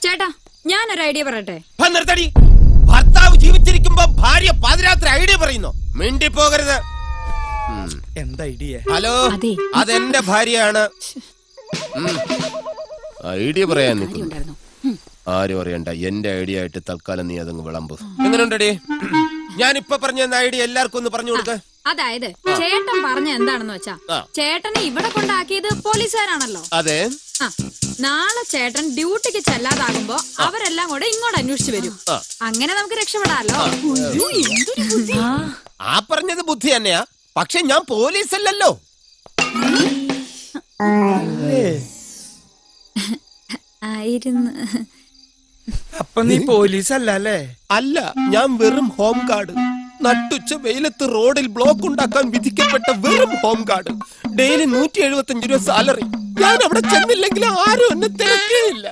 ചേട്ടാ ഞാനൊരു ഐഡിയ പറയട്ടെ. നിർത്തടി. ഭർത്താവ് ജീവിച്ചിരിക്കുമ്പോ ഭാര്യ പാതിരാത്രി ഐഡിയ പറയുന്നു. മിണ്ടി പോകരുത്. എന്താ ഐഡിയ? ഹലോ, അതെന്റെ ഭാര്യയാണ്. ഐഡിയ പറയാൻ നിൽക്കുന്നു. ആരും അറിയണ്ട, എന്റെ ഐഡിയ ആയിട്ട് തൽക്കാലം നീ അതങ്ങ് വിളമ്പ്. എങ്ങനെയുണ്ടടി? ഞാനിപ്പൊ പറഞ്ഞ ഐഡിയ എല്ലാവർക്കും ഒന്ന് പറഞ്ഞു കൊടുക്ക. അതായത് ചേട്ടൻ പറഞ്ഞ എന്താണെന്ന് വെച്ചാ, ചേട്ടനെ ഇവിടെ കൊണ്ടാക്കിയത് പോലീസുകാരാണല്ലോ. അതെ. നാളെ ചേട്ടൻ ഡ്യൂട്ടിക്ക് ചെല്ലാതാകുമ്പോ അവരെല്ലാം കൂടെ ഇങ്ങോട്ട് അന്വേഷിച്ചു വരും. അങ്ങനെ നമുക്ക് രക്ഷപ്പെടാലോ. ആ പറഞ്ഞത് ബുദ്ധി തന്നെയാ, പക്ഷെ ഞാൻ പോലീസ് അല്ലല്ലോ. ആയിരുന്നു. അപ്പൊ നീ പോലീസ് അല്ലേ? അല്ല, ഞാൻ വെറും ഹോം ഗാർഡ്. നട്ടുച്ച വെയിലത്ത് റോഡിൽ ബ്ലോക്ക് ഉണ്ടാക്കാൻ വിധിക്കപ്പെട്ട വെറും ഹോം ഗാർഡ്. ഡെയിലി 175 രൂപ സാലറി. ഞാൻ അവിടെ ചെന്നില്ലെങ്കിൽ ആരും എന്നെ തിരക്കേയില്ല.